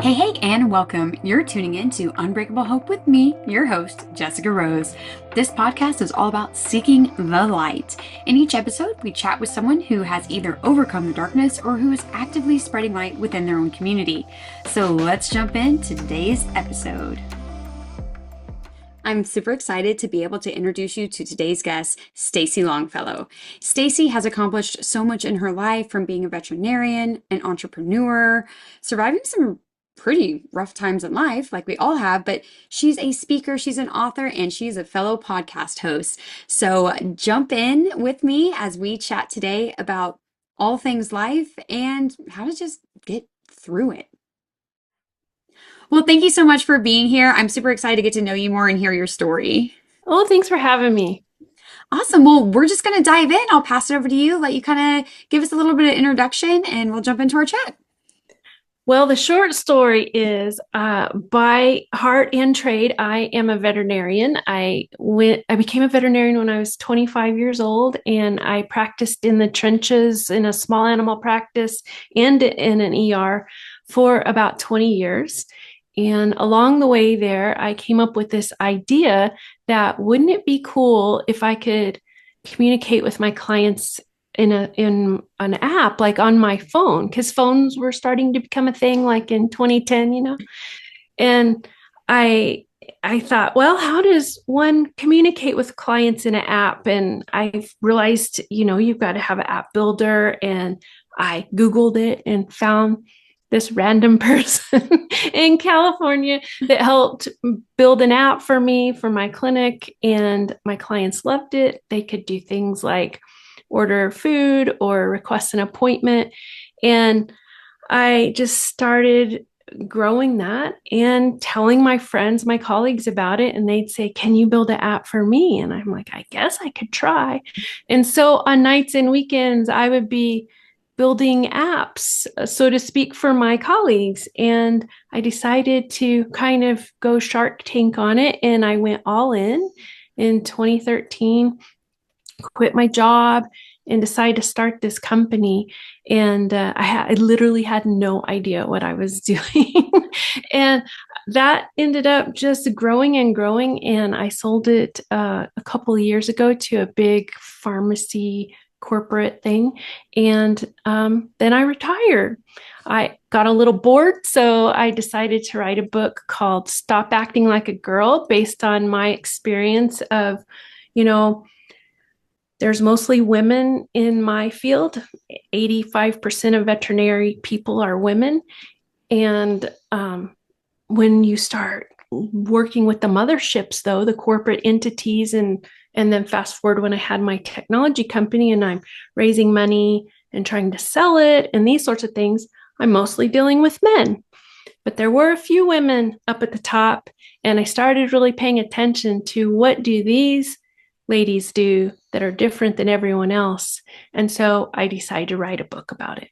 Hey, and welcome. You're tuning in to Unbreakable Hope with me, your host, Jessica Rose. This podcast is all about seeking the light. In each episode, we chat with someone who has either overcome the darkness or who is actively spreading light within their own community. So let's jump into today's episode. I'm super excited to be able to introduce you to today's guest, Stacee Longfellow. Stacee has accomplished so much in her life, from being a veterinarian, an entrepreneur, surviving some pretty rough times in life, like we all have, but she's a speaker, she's an author, and she's a fellow podcast host. So jump in with me as we chat today about all things life and how to just get through it. Well, thank you so much for being here. I'm super excited to get to know you more and hear your story. Oh, thanks for having me. Awesome. Well, we're just going to dive in. I'll pass it over to you, let you kind of give us a little bit of introduction, and we'll jump into our chat. Well, the short story is by heart and trade, I am a veterinarian. I became a veterinarian when I was 25 years old, and I practiced in the trenches in a small animal practice and in an ER for about 20 years. And along the way there, I came up with this idea that wouldn't it be cool if I could communicate with my clients in an app, like on my phone, because phones were starting to become a thing like in 2010. And I thought, well, how does one communicate with clients in an app? And I realized, you've got to have an app builder. And I Googled it and found this random person in California that helped build an app for me for my clinic, and my clients loved it. They could do things like order food or request an appointment. And I just started growing that and telling my friends, my colleagues about it. And they'd say, can you build an app for me? And I'm like, I guess I could try. And so on nights and weekends, I would be building apps, so to speak, for my colleagues. And I decided to kind of go Shark Tank on it. And I went all in 2013, quit my job and decided to start this company. And I literally had no idea what I was doing. And that ended up just growing and growing. And I sold it a couple of years ago to a big pharmacy corporate thing. And then I retired. I got a little bored, so I decided to write a book called Stop Acting Like a Girl, based on my experience of, there's mostly women in my field. 85% of veterinary people are women. And when you start working with the motherships, though, the corporate entities, and then fast forward when I had my technology company and I'm raising money and trying to sell it and these sorts of things, I'm mostly dealing with men. But there were a few women up at the top, and I started really paying attention to what do these ladies do that are different than everyone else. And so I decided to write a book about it.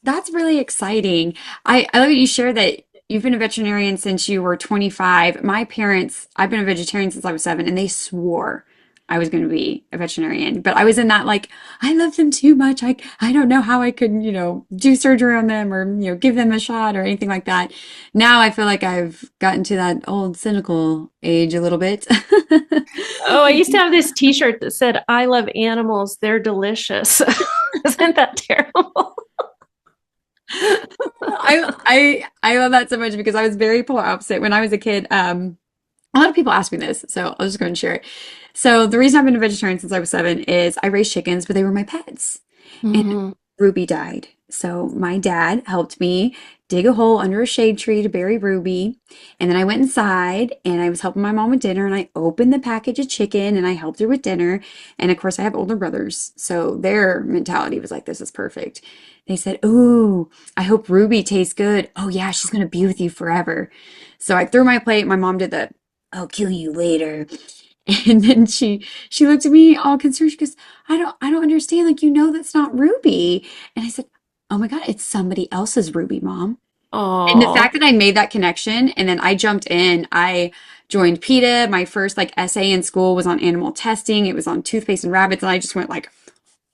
That's really exciting. I love that you share that you've been a veterinarian since you were 25. My parents, I've been a vegetarian since I was 7, and they swore I was going to be a veterinarian. But I was in that, like, I love them too much. I don't know how I could, do surgery on them or, give them a shot or anything like that. Now I feel like I've gotten to that old cynical age a little bit. Oh, I used to have this t-shirt that said, I love animals. They're delicious. Isn't that terrible? I love that so much because I was very polar opposite when I was a kid. A lot of people ask me this, so I'll just go and share it. So the reason I've been a vegetarian since I was 7 is I raised chickens, but they were my pets. Mm-hmm. And Ruby died. So my dad helped me dig a hole under a shade tree to bury Ruby. And then I went inside and I was helping my mom with dinner, and I opened the package of chicken and I helped her with dinner. And of course I have older brothers. So their mentality was like, this is perfect. They said, "Ooh, I hope Ruby tastes good. Oh yeah, she's gonna be with you forever." So I threw my plate. My mom did the, "I'll kill you later." And then she looked at me all concerned. She goes, I don't understand. Like, that's not Ruby." And I said, "Oh my God, it's somebody else's Ruby, Mom." And the Oh, fact that I made that connection and then I jumped in, I joined PETA. My first like essay in school was on animal testing. It was on toothpaste and rabbits, and I just went like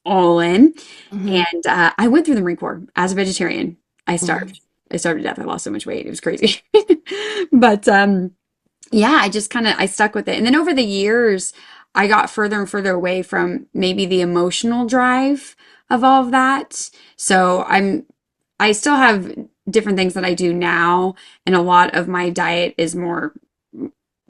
all in. mm-hmm. And I went through the Marine Corps as a vegetarian. I Mm-hmm. starved. I started death. I lost so much weight. It was crazy. But yeah, I just kind of I stuck with it. And then over the years, I got further and further away from maybe the emotional drive of all of that. So I still have different things that I do now, and a lot of my diet is more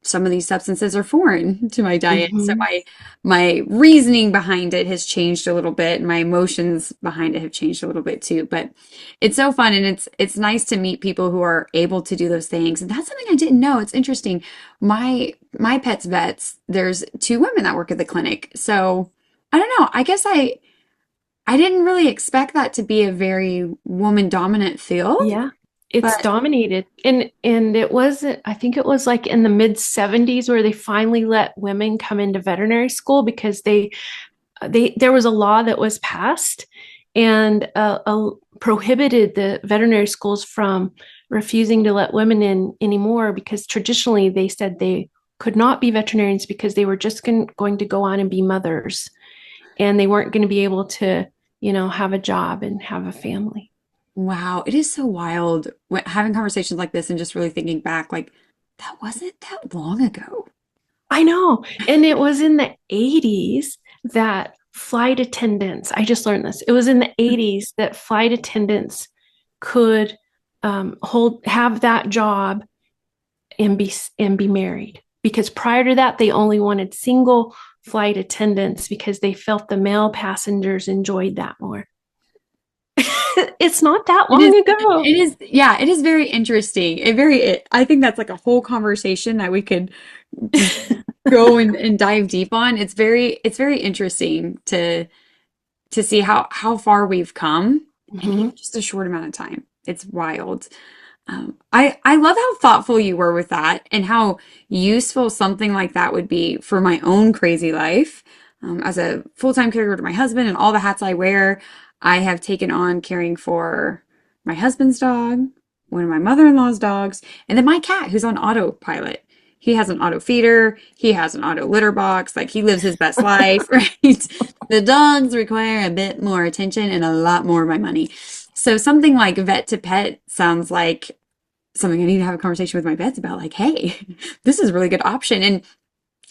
some of these substances are foreign to my diet. So Hmm. my reasoning behind it has changed a little bit, and my emotions behind it have changed a little bit too. But it's so fun, and it's nice to meet people who are able to do those things. And that's something I didn't know. It's interesting. My pet's vets, there's two women that work at the clinic. So I don't know. I guess I didn't really expect that to be a very woman dominant field, Yeah, it's but dominated. And it wasn't, I think it was like in the mid 70s where they finally let women come into veterinary school because they there was a law that was passed and prohibited the veterinary schools from refusing to let women in anymore because traditionally they said they could not be veterinarians because they were just going to go on and be mothers and they weren't going to be able to, have a job and have a family. wow, it is so wild having conversations like this and just really thinking back, like, that wasn't that long ago. I know. And it was in the 80s that flight attendants, I just learned this. It was in the 80s that flight attendants could have that job and be married. Because prior to that, they only wanted single flight attendants because they felt the male passengers enjoyed that more. It's not that It is, long ago. yeah, it is very interesting. I think that's like a whole conversation that we could just go and dive deep on. It's very interesting to see how far we've come in Mhm. even just a short amount of time. It's wild. I love how thoughtful you were with that and how useful something like that would be for my own crazy life. As a full-time caregiver to my husband and all the hats I wear, I have taken on caring for my husband's dog, one of my mother-in-law's dogs, and then my cat who's on autopilot. He has an auto feeder, he has an auto litter box, like he lives his best life, right? The dogs require a bit more attention and a lot more of my money. So something like vet to pet sounds like something I need to have a conversation with my vets about. Like, hey, this is a really good option. And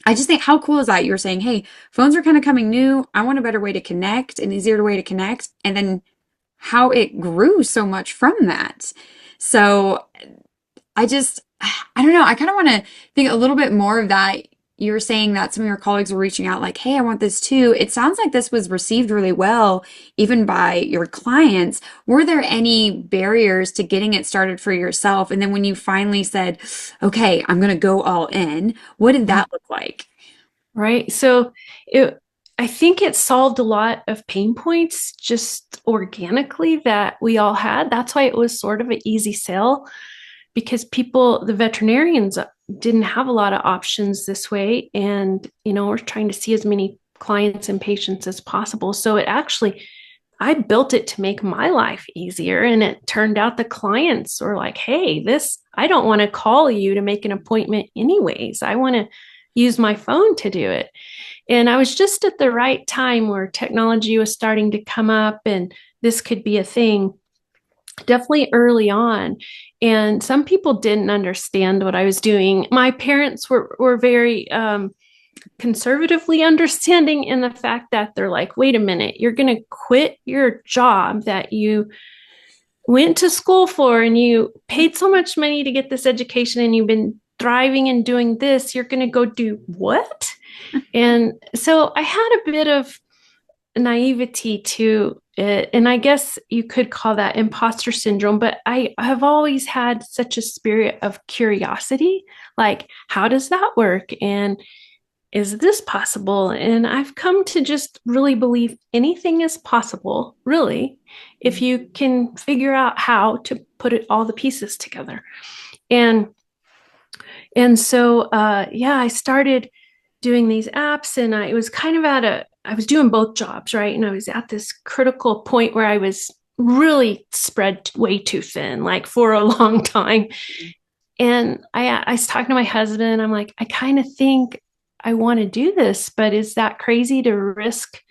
I just think how cool is that? You were saying, hey, phones are kind of coming new. I want a better way to connect, an easier way to connect. And then how it grew so much from that. So I don't know. I kind of want to think a little bit more of that. You were saying that some of your colleagues were reaching out like, hey, I want this too. It sounds like this was received really well, even by your clients. Were there any barriers to getting it started for yourself? And then when you finally said, okay, I'm going to go all in, what did that look like? Right. So it, I think it solved a lot of pain points just organically that we all had. That's why it was sort of an easy sell because the veterinarians didn't have a lot of options this way. And, we're trying to see as many clients and patients as possible. So I built it to make my life easier. And it turned out the clients were like, hey, I don't want to call you to make an appointment anyways. I want to use my phone to do it. And I was just at the right time where technology was starting to come up and this could be a thing, definitely early on. And some people didn't understand what I was doing. My parents were very conservatively understanding in the fact that they're like, wait a minute, you're going to quit your job that you went to school for and you paid so much money to get this education and you've been thriving and doing this. You're going to go do what? And so I had a bit of naivety to it. And I guess you could call that imposter syndrome, but I have always had such a spirit of curiosity. Like, how does that work? And is this possible? And I've come to just really believe anything is possible, really, if you can figure out how to put all the pieces together. And yeah, I started doing these apps and I was kind of I was doing both jobs, right? And I was at this critical point where I was really spread way too thin, like for a long time. And I was talking to my husband. I'm like, I kind of think I want to do this, but is that crazy to risk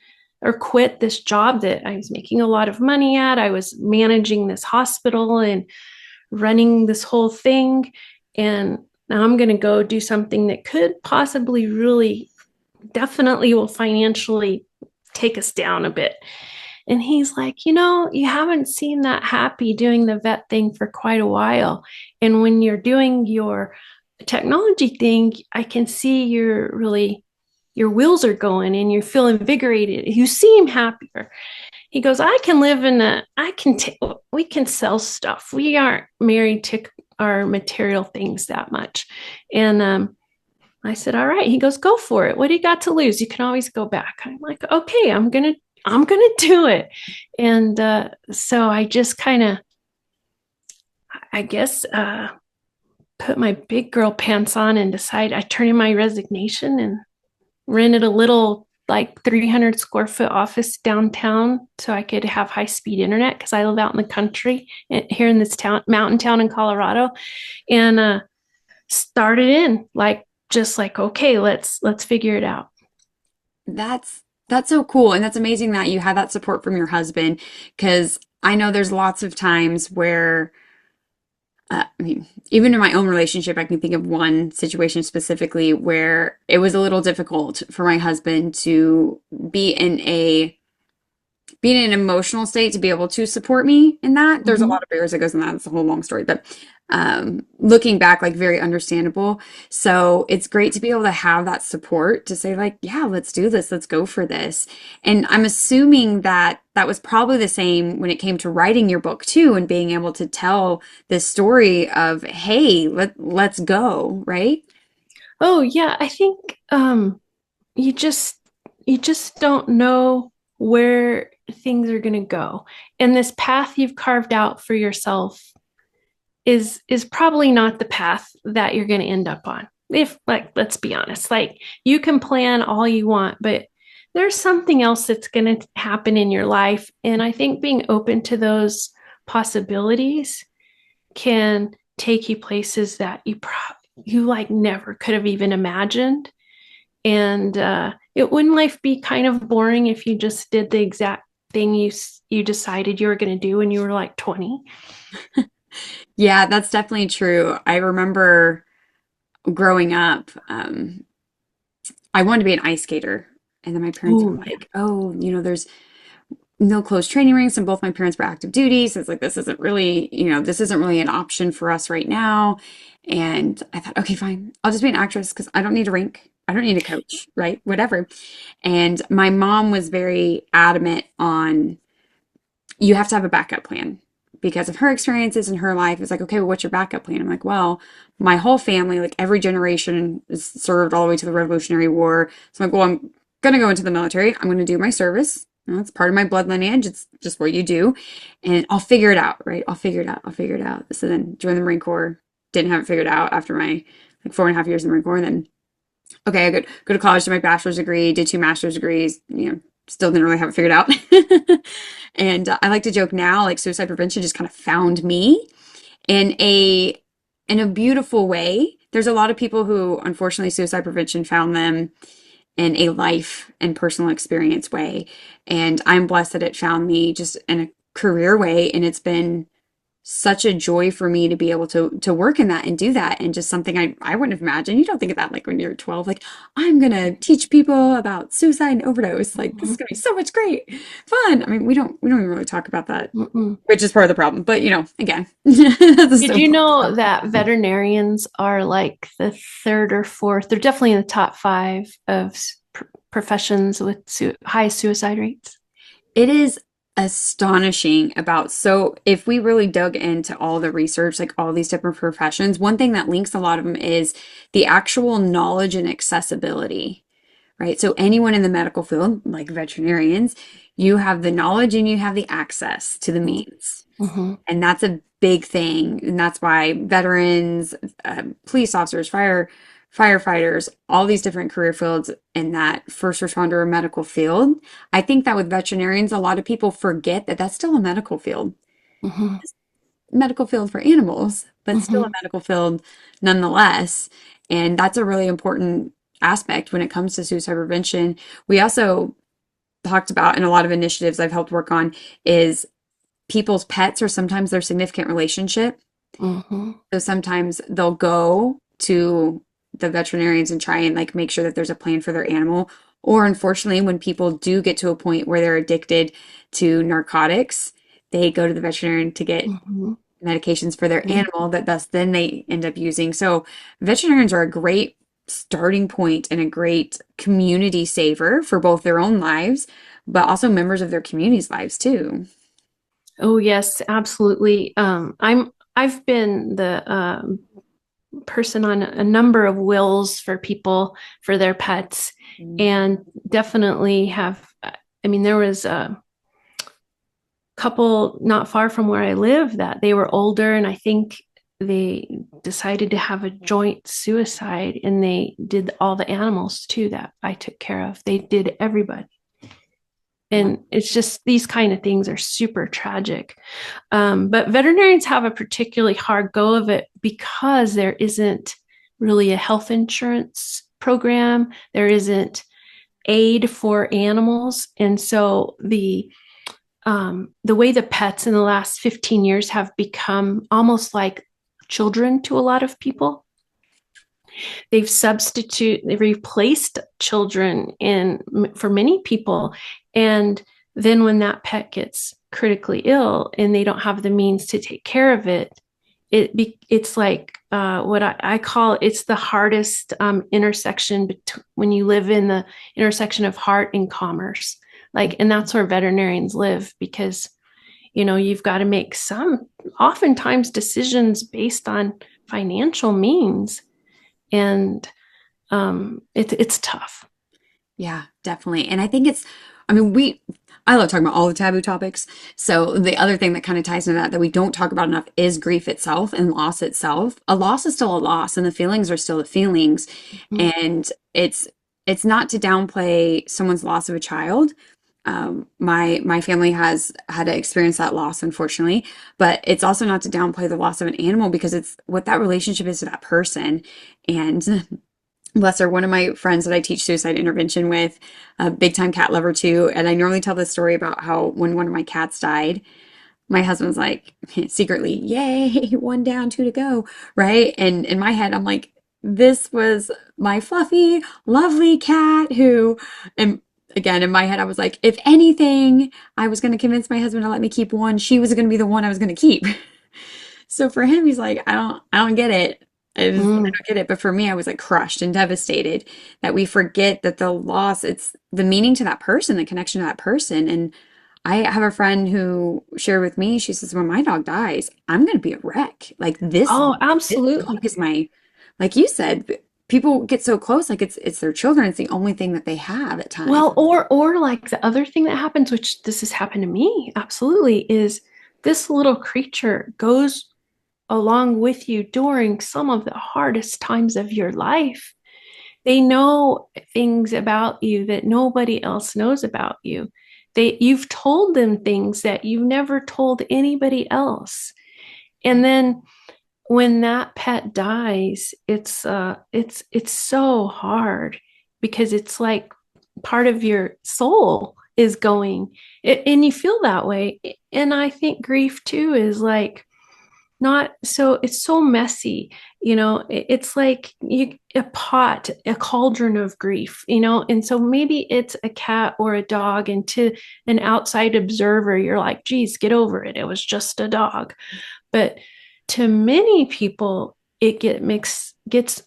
or quit this job that I was making a lot of money at? I was managing this hospital and running this whole thing. And now I'm going to go do something that could possibly really definitely will financially take us down a bit. And he's like, you haven't seemed that happy doing the vet thing for quite a while. And when you're doing your technology thing, I can see your wheels are going and you feel invigorated. You seem happier. He goes, we can sell stuff. We aren't married to our material things that much. And I said, all right. He goes, go for it. What do you got to lose? You can always go back. I'm like, okay, I'm gonna do it. And so I just kind of, I guess, put my big girl pants on and decide I turned in my resignation and rented a little like 300 square foot office downtown so I could have high speed internet because I live out in the country here in this mountain town in Colorado, and started in just like, okay, let's figure it out. That's so cool. And that's amazing that you had that support from your husband, because I know there's lots of times where I mean, even in my own relationship, I can think of one situation specifically where it was a little difficult for my husband to be in an emotional state to be able to support me in that. There's a lot of barriers that goes in that. It's a whole long story, but looking back, like very understandable. So it's great to be able to have that support to say like, yeah, let's do this. Let's go for this. And I'm assuming that that was probably the same when it came to writing your book too, and being able to tell this story of, hey, let's go, right? Oh yeah, I think you just don't know where things are going to go, and this path you've carved out for yourself is probably not the path that you're going to end up on. If let's be honest, you can plan all you want, but there's something else that's going to happen in your life, and I think being open to those possibilities can take you places that you never could have even imagined. And wouldn't life be kind of boring if you just did the exact thing you decided you were going to do when you were like 20? Yeah, that's definitely true. I remember growing up, I wanted to be an ice skater. And then my parents were Ooh, yeah. like, oh, there's no closed training rinks. And both my parents were active duty. So it's like, this isn't really an option for us right now. And I thought, okay, fine. I'll just be an actress because I don't need a rink. I don't need a coach, right? Whatever. And my mom was very adamant on, you have to have a backup plan because of her experiences in her life. It's like, okay, well, what's your backup plan? I'm like, well, my whole family, like every generation is served all the way to the Revolutionary War. So I'm like, well, I'm going to go into the military. I'm going to do my service. It's part of my blood lineage. It's just what you do. And I'll figure it out, right? I'll figure it out. I'll figure it out. So then joined the Marine Corps. Didn't have it figured out after my 4.5 years in the Marine Corps. And then, okay, I go to college, did my bachelor's degree, did 2 master's degrees, still didn't really have it figured out. And I like to joke now, like suicide prevention just kind of found me in a beautiful way. There's a lot of people who, unfortunately, suicide prevention found them in a life and personal experience way. And I'm blessed that it found me just in a career way. And it's been such a joy for me to be able to work in that and do that. And just something I wouldn't have imagined. You don't think of that like when you're 12, like, I'm going to teach people about suicide and overdose. Like, this is going to be so much great fun. I mean, we don't even really talk about that, which is part of the problem. But, again, Did you know that veterinarians are like the third or fourth? They're definitely in the top 5 of professions with high suicide rates. It is astonishing so if we really dug into all the research, like all these different professions, one thing that links a lot of them is the actual knowledge and accessibility, right? So anyone in the medical field, like veterinarians, you have the knowledge and you have the access to the means. And that's a big thing. And that's why veterans, police officers, firefighters, all these different career fields in that first responder or medical field. I think that with veterinarians, a lot of people forget that that's still a medical field. Medical field for animals, but still a medical field nonetheless. And that's a really important aspect when it comes to suicide prevention. We also talked about in a lot of initiatives I've helped work on is people's pets or sometimes their significant relationship Mm-hmm. So sometimes they'll go to the veterinarians and try and like make sure that there's a plan for their animal. Or unfortunately, when people do get to a point where they're addicted to narcotics, they go to the veterinarian to get Mm-hmm. medications for their Mm-hmm. animal that thus then they end up using. So veterinarians are a great starting point and a great community saver for both their own lives, but also members of their community's lives too. Oh yes, absolutely. I've been the person on a number of wills for people for their pets, Mm. and definitely have. I mean, there was a couple not far from where I live that they were older, and I think they decided to have a joint suicide, and they did all the animals too that I took care of. They did everybody. And it's just these kind of things are super tragic. But veterinarians have a particularly hard go of it because there isn't really a health insurance program. There isn't aid for animals. And so the way the pets in the last 15 years have become almost like children to a lot of people. They've replaced children in for many people. And then when that pet gets critically ill and they don't have the means to take care of it, it's like what I call it's the hardest intersection when you live in the intersection of heart and commerce. Like, and that's where veterinarians live because you've got to make some oftentimes decisions based on financial means, and it's tough. Yeah, definitely. And I think I mean, I love talking about all the taboo topics. So the other thing that kind of ties into that we don't talk about enough is grief itself and loss itself. A loss is still a loss, and the feelings are still the feelings. Mhm. And it's not to downplay someone's loss of a child. My family has had to experience that loss, unfortunately, but it's also not to downplay the loss of an animal because it's what that relationship is to that person. And bless her, one of my friends that I teach suicide intervention with, a big time cat lover too. And I normally tell this story about how when one of my cats died, my husband's like secretly, yay, one down, two to go. Right. And in my head, I'm like, this was my fluffy, lovely cat who, and again, in my head, I was like, if anything, I was going to convince my husband to let me keep one. She was going to be the one I was going to keep. So for him, he's like, I don't get it. I Mm. don't get it. But for me, I was like crushed and devastated that we forget that the loss, it's the meaning to that person, the connection to that person. And I have a friend who shared with me, she says, when my dog dies, I'm going to be a wreck. Like Oh, this absolutely. dog is like you said, people get so close, like it's their children. It's the only thing that they have at times. Well, or like the other thing that happens, which this has happened to me, absolutely, is this little creature goes along with you during some of the hardest times of your life. They know things about you that nobody else knows about you. You've told them things that you've never told anybody else. And then when that pet dies, it's so hard because it's like part of your soul is going, and you feel that way. And I think grief too is like not so, it's so messy. It's like a cauldron of grief, and so maybe it's a cat or a dog, and to an outside observer you're like, geez, get over it, it was just a dog. But to many people it gets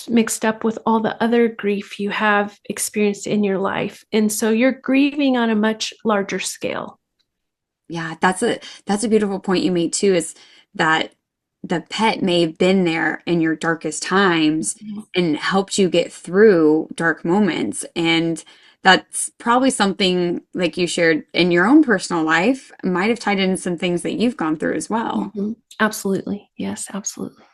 mixed up with all the other grief you have experienced in your life, and so you're grieving on a much larger scale. Yeah, that's a beautiful point you made too, is that the pet may have been there in your darkest times and helped you get through dark moments. And that's probably something like you shared in your own personal life, might have tied in some things that you've gone through as well. Mm-hmm. Absolutely. Yes, absolutely.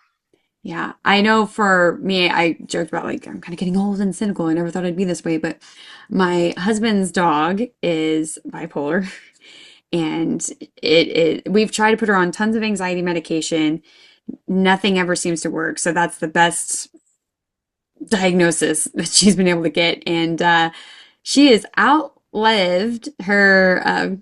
Yeah, I know for me, I joked about like I'm kind of getting old and cynical. I never thought I'd be this way, but my husband's dog is bipolar. And we've tried to put her on tons of anxiety medication. Nothing ever seems to work. So that's the best diagnosis that she's been able to get. And she has outlived her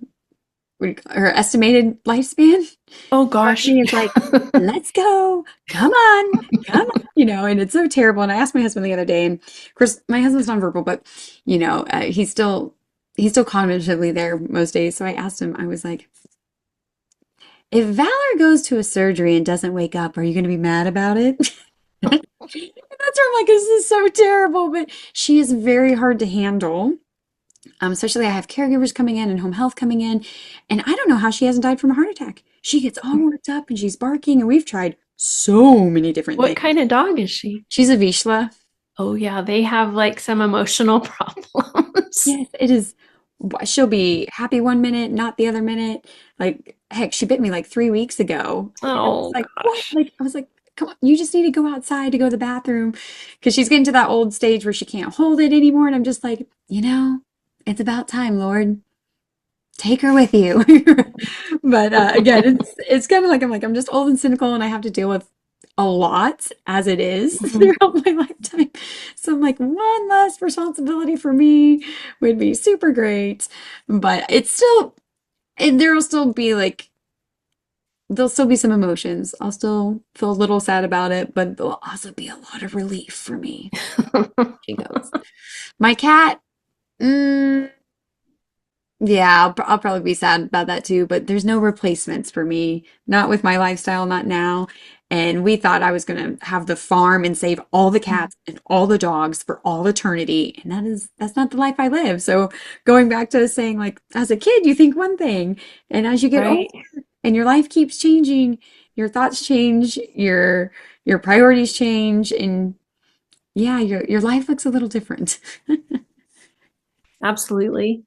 her estimated lifespan. Oh Part of gosh. me is like, let's go, come on, and it's so terrible. And I asked my husband the other day, and of course, my husband's nonverbal, but he's still cognitively there most days. So I asked him, I was like, if Valor goes to a surgery and doesn't wake up, are you going to be mad about it? That's where I'm like, this is so terrible, but she is very hard to handle. Especially I have caregivers coming in and home health coming in, and I don't know how she hasn't died from a heart attack. She gets all worked up and she's barking, and we've tried so many different What things. kind of dog is she? She's a Vizsla. Oh yeah, they have like some emotional problems. Yes, it is. She'll be happy one minute, not the other minute. Like, heck, she bit me like 3 weeks ago. And I was Oh like, what? gosh. Like, I was like, come on, you just need to go outside to go to the bathroom because she's getting to that old stage where she can't hold it anymore. And I'm just like, it's about time, Lord. Take her with you. But again, it's kind of like I'm just old and cynical, and I have to deal with a lot as it is Mhm. throughout my lifetime. So I'm like, one less responsibility for me would be super great. But it's still, and there'll still be there'll still be some emotions. I'll still feel a little sad about it, but there'll also be a lot of relief for me. She goes. My cat, mm, yeah, I'll probably be sad about that too, but there's no replacements for me. Not with my lifestyle, not now. And we thought I was going to have the farm and save all the cats and all the dogs for all eternity. And that's not the life I live. So going back to saying, like, as a kid, you think one thing, and as you get older Right. and your life keeps changing, your thoughts change, your priorities change, and yeah, your life looks a little different. Absolutely.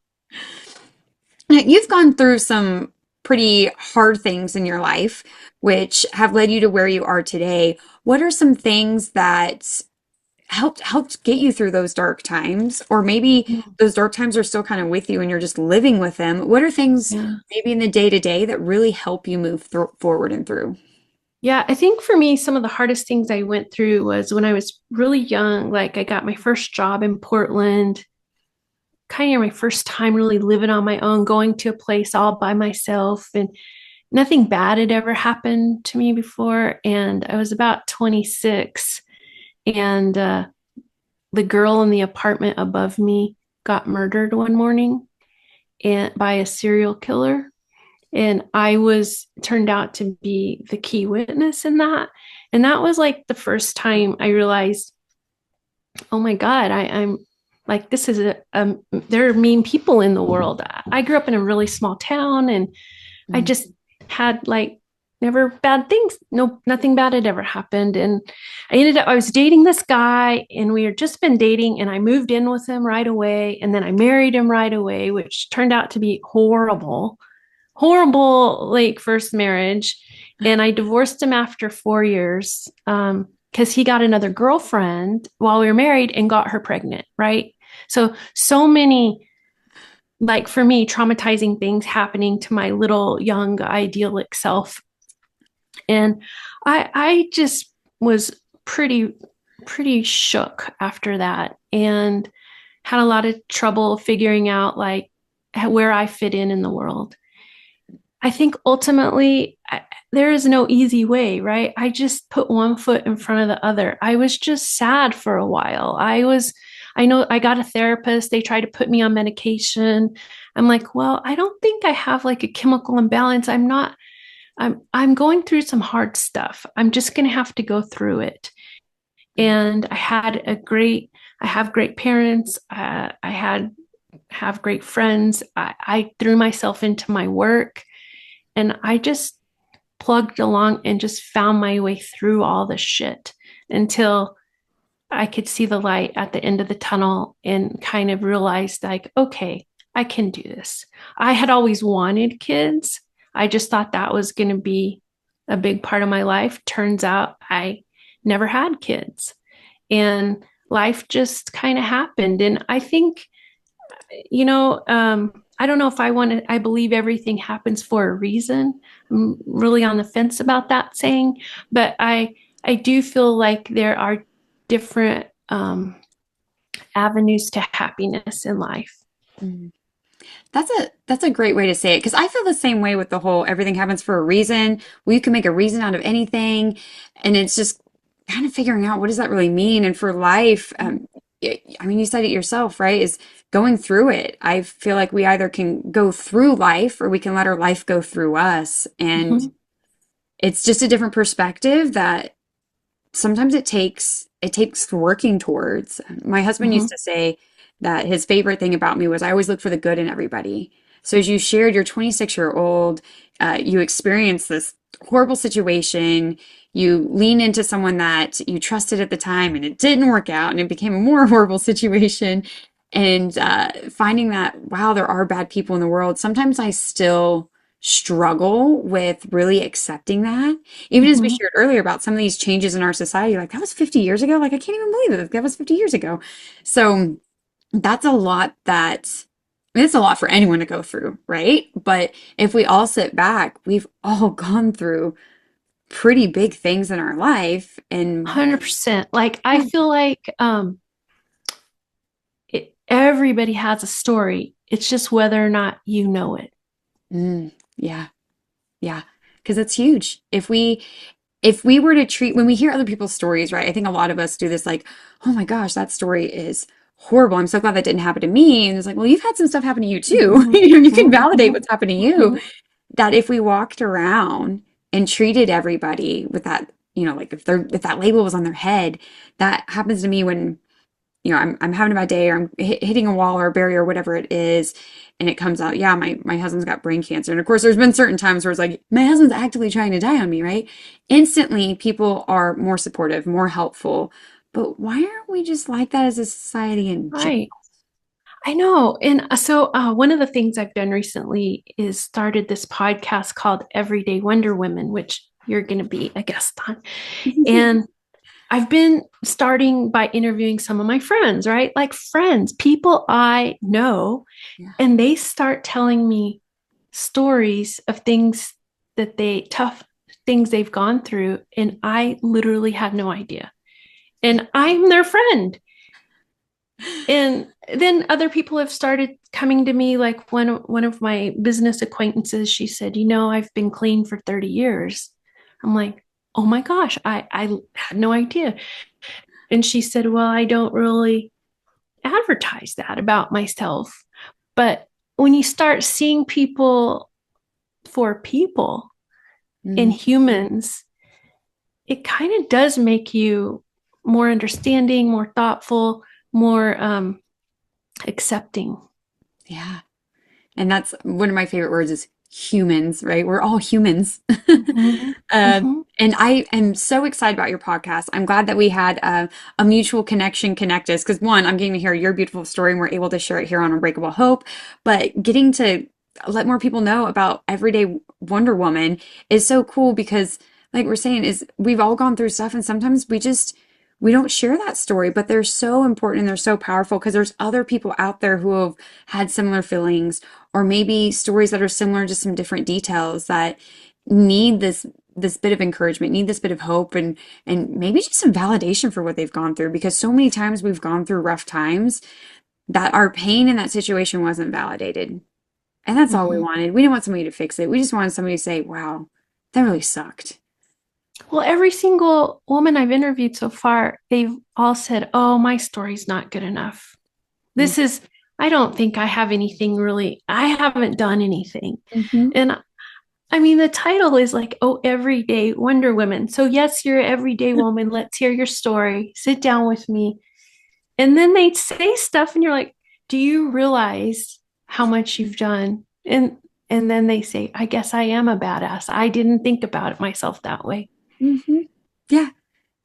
You've gone through some pretty hard things in your life, which have led you to where you are today. What are some things that helped get you through those dark times? Or maybe Mm. those dark times are still kind of with you and you're just living with them. What are things Yeah. maybe in the day to day that really help you move forward and through? Yeah, I think for me, some of the hardest things I went through was when I was really young. Like I got my first job in Portland, kind of my first time really living on my own, going to a place all by myself, and nothing bad had ever happened to me before. And I was about 26, and the girl in the apartment above me got murdered one morning and by a serial killer. And I was turned out to be the key witness in that. And that was like the first time I realized, oh my God, I'm like, this is there are mean people in the world. I grew up in a really small town, and I Mm. just had like never bad things. No, nothing bad had ever happened. And I was dating this guy, and we had just been dating, and I moved in with him right away. And then I married him right away, which turned out to be horrible, horrible, like first marriage. And I divorced him after 4 years because he got another girlfriend while we were married and got her pregnant. Right. So many, like for me, traumatizing things happening to my little young idyllic self. And I just was pretty shook after that, and had a lot of trouble figuring out like where I fit in the world. I think ultimately there is no easy way, right? I just put one foot in front of the other. I was just sad for a while. I know I got a therapist. They tried to put me on medication. I'm like, well, I don't think I have like a chemical imbalance. I'm going through some hard stuff. I'm just going to have to go through it. And I have great parents. Have great friends. I threw myself into my work, and I just plugged along and just found my way through all the shit until I could see the light at the end of the tunnel and kind of realized, like, okay, I can do this. I had always wanted kids. I just thought that was going to be a big part of my life. Turns out I never had kids, and life just kind of happened. And I think, I don't know if I believe everything happens for a reason. I'm really on the fence about that saying, but I do feel like there are different avenues to happiness in life. Mm. That's a great way to say it because I feel the same way with the whole everything happens for a reason. We can make a reason out of anything, and it's just kind of figuring out what does that really mean. And for life, I mean, you said it yourself, right? Is going through it. I feel like we either can go through life or we can let our life go through us, and Mm-hmm. it's just a different perspective that sometimes it takes working towards. My husband Mm-hmm. used to say that his favorite thing about me was I always look for the good in everybody. So as you shared your 26-year-old, you experienced this horrible situation. You lean into someone that you trusted at the time, and it didn't work out, and it became a more horrible situation. And finding that, wow, there are bad people in the world. Sometimes I still struggle with really accepting that. Even as we Mm-hmm. shared earlier about some of these changes in our society, like that was 50 years ago. Like I can't even believe it. That was 50 years ago. So that's a lot I mean, it's a lot for anyone to go through, right? But if we all sit back, we've all gone through pretty big things in our life. And 100%. Like I yeah, feel like everybody has a story. It's just whether or not you know it. yeah, yeah, because it's huge. If we were to treat when we hear other people's stories, right? I think a lot of us do this like, oh my gosh, that story is horrible. I'm so glad that didn't happen to me. And it's like, well, you've had some stuff happen to you too. Mm-hmm. You can validate Mm-hmm. what's happened to you. Mm-hmm. That if we walked around and treated everybody with that, like if that label was on their head, that happens to me when I'm having a bad day or I'm hitting a wall or a barrier or whatever it is. And it comes out, yeah, my husband's got brain cancer. And of course, there's been certain times where it's like, my husband's actively trying to die on me, right? Instantly, people are more supportive, more helpful. But why aren't we just like that as a society in general? Right. I know. And so one of the things I've done recently is started this podcast called Everyday Wonder Women, which you're going to be a guest on. And I've been starting by interviewing some of my friends, right? Like friends, people I know, Yeah. and they start telling me stories of tough things they've gone through. And I literally had no idea. And I'm their friend. And then other people have started coming to me, like one of my business acquaintances, she said, I've been clean for 30 years. I'm like, oh my gosh, I had no idea. And she said, well, I don't really advertise that about myself. But when you start seeing people for people and Mhm. humans, it kind of does make you more understanding, more thoughtful, more accepting. Yeah. And that's one of my favorite words is humans, right? We're all humans. Mm-hmm. Mm-hmm. And I am so excited about your podcast. I'm glad that we had a mutual connection connect us because one, I'm getting to hear your beautiful story and we're able to share it here on Unbreakable Hope. But getting to let more people know about Everyday Wonder Woman is so cool because, like we're saying, is we've all gone through stuff and sometimes we don't share that story, but they're so important and they're so powerful because there's other people out there who have had similar feelings or maybe stories that are similar, just some different details that need this bit of encouragement, need this bit of hope and maybe just some validation for what they've gone through because so many times we've gone through rough times that our pain in that situation wasn't validated. And that's all we Mm-hmm. wanted. We didn't want somebody to fix it. We just wanted somebody to say, wow, that really sucked. Well, every single woman I've interviewed so far, they've all said, oh, my story's not good enough. This is, I don't think I have anything really, I haven't done anything. Mm-hmm. And I mean, the title is like, oh, Everyday Wonder Woman. So, yes, you're an everyday woman. Let's hear your story. Sit down with me. And then they say stuff, and you're like, do you realize how much you've done? And then they say, I guess I am a badass. I didn't think about it myself that way. Mm-hmm. Yeah.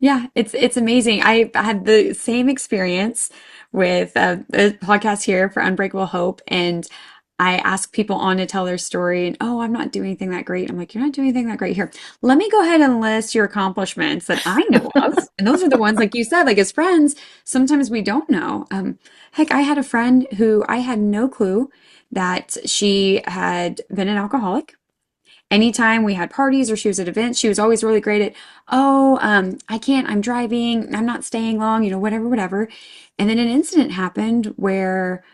Yeah, it's amazing. I had the same experience with a podcast here for Unbreakable Hope, and I ask people on to tell their story, and oh, I'm not doing anything that great. I'm like, you're not doing anything that great here. Let me go ahead and list your accomplishments that I know of, and those are the ones, like you said, like as friends, sometimes we don't know. Heck, I had a friend who I had no clue that she had been an alcoholic. Anytime we had parties or she was at events, she was always really great at, oh, I can't, I'm driving, I'm not staying long, whatever, whatever. And then an incident happened where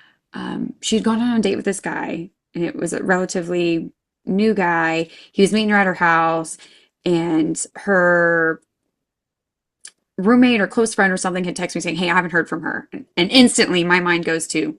she'd gone on a date with this guy, and it was a relatively new guy. He was meeting her at her house, and her roommate or close friend or something had texted me saying, "Hey, I haven't heard from her." And instantly my mind goes to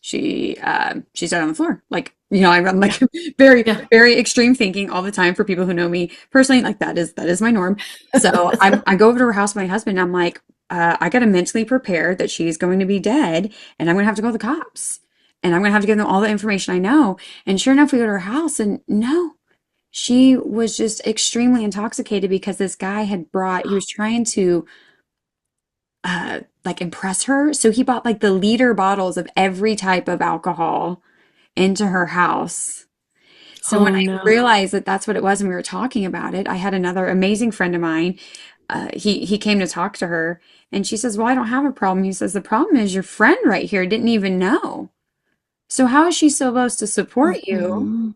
she's dead on the floor. Like, I'm like Yeah. very, Yeah. very extreme thinking all the time for people who know me personally. Like that is my norm. So I go over to her house with my husband, and I'm like, I gotta mentally prepare that she's going to be dead, and I'm gonna have to call the cops. And I'm gonna have to give them all the information I know. And sure enough, we go to her house, and no, she was just extremely intoxicated because this guy he was trying to like impress her. So he bought like the liter bottles of every type of alcohol into her house. So when Oh I no. realized that that's what it was and we were talking about it, I had another amazing friend of mine. He came to talk to her, and she says, "Well, I don't have a problem." He says, "The problem is your friend right here didn't even know. So how is she supposed to support you Mm-hmm.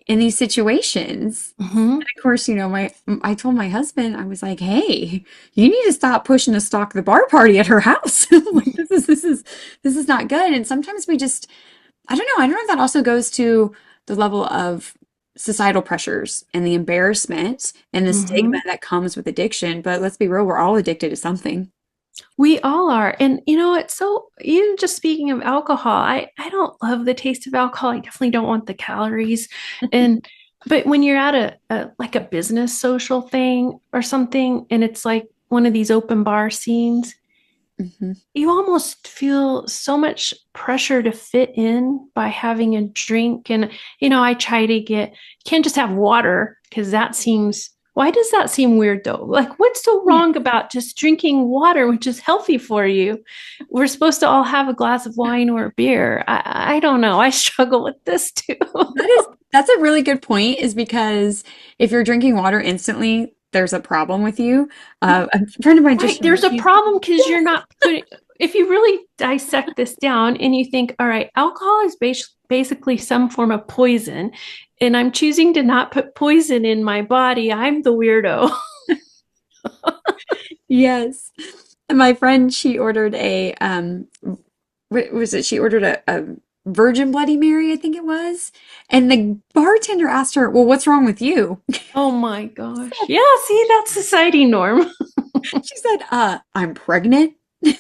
in these situations?" Mm-hmm. Of course, I told my husband, I was like, "Hey, you need to stop pushing to stock the bar party at her house. Like this is not good." And sometimes we just, I don't know. I don't know if that also goes to the level of societal pressures and the embarrassment and the Mm-hmm. stigma that comes with addiction. But let's be real, we're all addicted to something. We all are. And you know what? So even just speaking of alcohol, I don't love the taste of alcohol. I definitely don't want the calories. And but when you're at a like a business social thing or something, and it's like one of these open bar scenes, Hmm. you almost feel so much pressure to fit in by having a drink. And, I try to can't just have water because why does that seem weird though? Like, what's so Yeah. wrong about just drinking water, which is healthy for you? We're supposed to all have a glass of wine or a beer. I don't know. I struggle with this too. That's a really good point, is because if you're drinking water instantly, there's a problem with you. A friend of mine just Right. shared, There's a problem because you're not putting, if you really dissect this down and you think, all right, alcohol is basically some form of poison, and I'm choosing to not put poison in my body, I'm the weirdo. yes. And my friend, she ordered what was it? She ordered a Virgin Bloody Mary, I think it was. And the bartender asked her, "Well, what's wrong with you?" Oh my gosh. Yeah. See, that's society norm. She said, I'm pregnant." And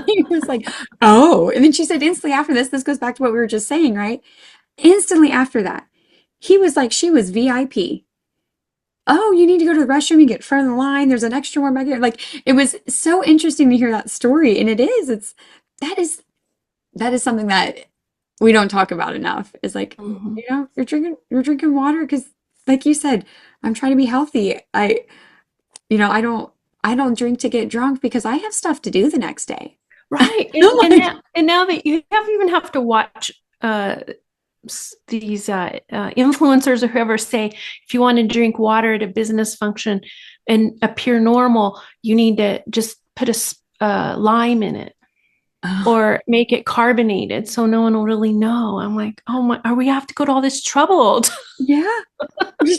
he was like, "Oh." And then she said instantly after this goes back to what we were just saying, right? Instantly after that, he was like, she was VIP. "Oh, you need to go to the restroom and get front of the line. There's an extra one back here." Like, it was so interesting to hear that story. And that is that is something that we don't talk about enough. Is like, Mhm. you're drinking water because, like you said, I'm trying to be healthy. I don't drink to get drunk because I have stuff to do the next day. Right. And, I'm and like, now, and now that you have even have to watch these influencers or whoever say, if you want to drink water at a business function and appear normal, you need to just put a lime in it oh, or make it carbonated so no one will really know. I'm like, oh my, are we have to go to all this trouble? yeah.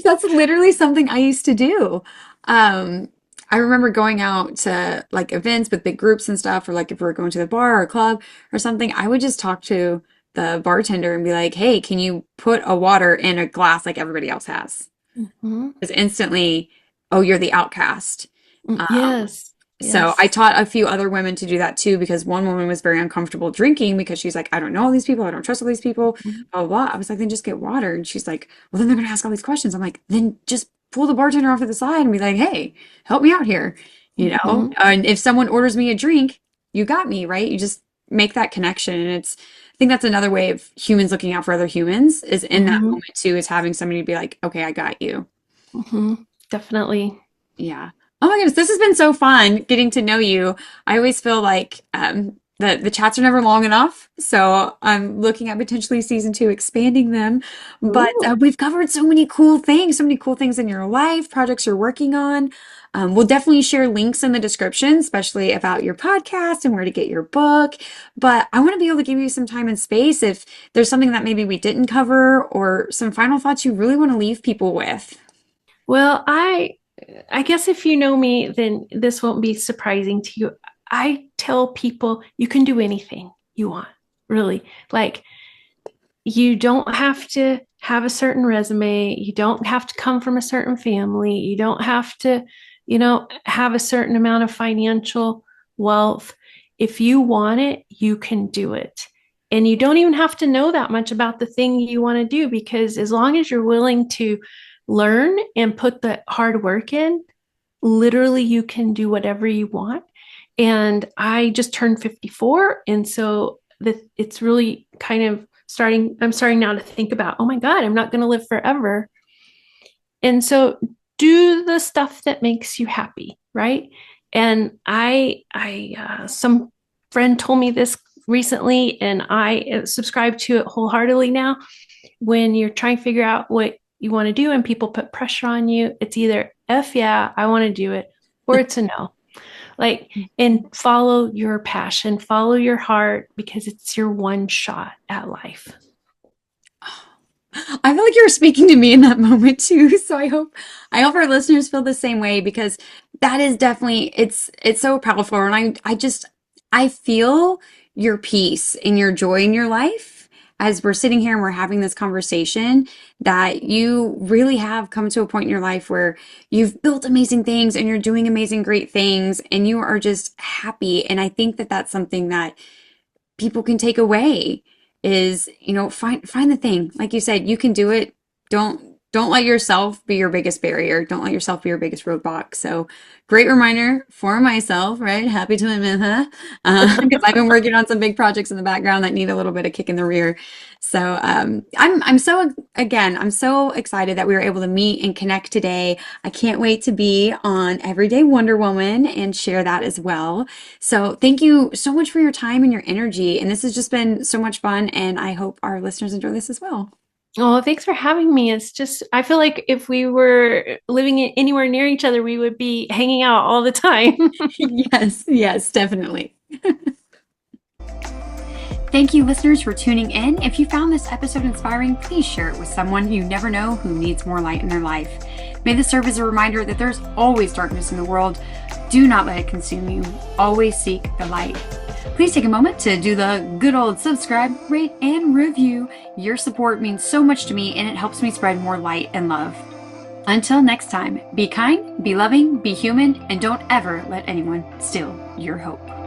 That's literally something I used to do. Um, I remember going out to like events with big groups and stuff, or like if we were going to the bar or a club or something, I would just talk to the bartender and be like, "Hey, can you put a water in a glass like everybody else has?" Mhm. Because instantly, "Oh, you're the outcast." Yes, So I yes. taught a few other women to do that too, because one woman was very uncomfortable drinking because she's like, "I don't know all these people. I don't trust all these people, Mhm. blah, blah, blah." I was like, "Then just get water." And she's like, "Well, then they're going to ask all these questions." I'm like, "Then just pull the bartender off to the side and be like, 'Hey, help me out here.'" Mhm. And if someone orders me a drink, you got me, right? You just make that connection. And I think that's another way of humans looking out for other humans, is in that Mhm. moment too, is having somebody be like, "Okay, I got you." Mhm. Definitely. Yeah. Oh my goodness, this has been so fun getting to know you. I always feel like the chats are never long enough, so I'm looking at potentially season two expanding them. But Ooh. we've covered so many cool things in your life, projects you're working on. We'll definitely share links in the description, especially about your podcast and where to get your book. But I want to be able to give you some time and space if there's something that maybe we didn't cover, or some final thoughts you really want to leave people with. Well, I guess if you know me, then this won't be surprising to you. I tell people you can do anything you want, really. Like, you don't have to have a certain resume. You don't have to come from a certain family. You don't have to, have a certain amount of financial wealth. If you want it, you can do it. And you don't even have to know that much about the thing you want to do, because as long as you're willing to learn and put the hard work in, literally you can do whatever you want. And I just turned 54. And so it's really kind of I'm starting now to think about, oh my God, I'm not going to live forever. And so do the stuff that makes you happy, right? And some friend told me this recently, and I subscribe to it wholeheartedly now. When you're trying to figure out what you want to do and people put pressure on you, it's either F yeah, I want to do it, or it's a no. Like, and follow your passion, follow your heart, because it's your one shot at life. I feel like you're speaking to me in that moment too. So I hope our listeners feel the same way, because that is definitely, it's so powerful. And I feel your peace and your joy in your life as we're sitting here and we're having this conversation, that you really have come to a point in your life where you've built amazing things and you're doing amazing, great things, and you are just happy. And I think that that's something that people can take away is, find the thing. Like you said, you can do it. Don't let yourself be your biggest barrier. Don't let yourself be your biggest roadblock. So great reminder for myself, right? Happy to admit that. Because I've been working on some big projects in the background that need a little bit of kick in the rear. So I'm so excited that we were able to meet and connect today. I can't wait to be on Everyday Wonder Woman and share that as well. So thank you so much for your time and your energy. And this has just been so much fun. And I hope our listeners enjoy this as well. Oh, thanks for having me. It's just, I feel like if we were living anywhere near each other, we would be hanging out all the time. Yes, definitely. Thank you, listeners, for tuning in. If you found this episode inspiring, please share it with someone you never know who needs more light in their life. May this serve as a reminder that there's always darkness in the world. Do not let it consume you. Always seek the light. Please take a moment to do the good old subscribe, rate, and review. Your support means so much to me, and it helps me spread more light and love. Until next time, be kind, be loving, be human, and don't ever let anyone steal your hope.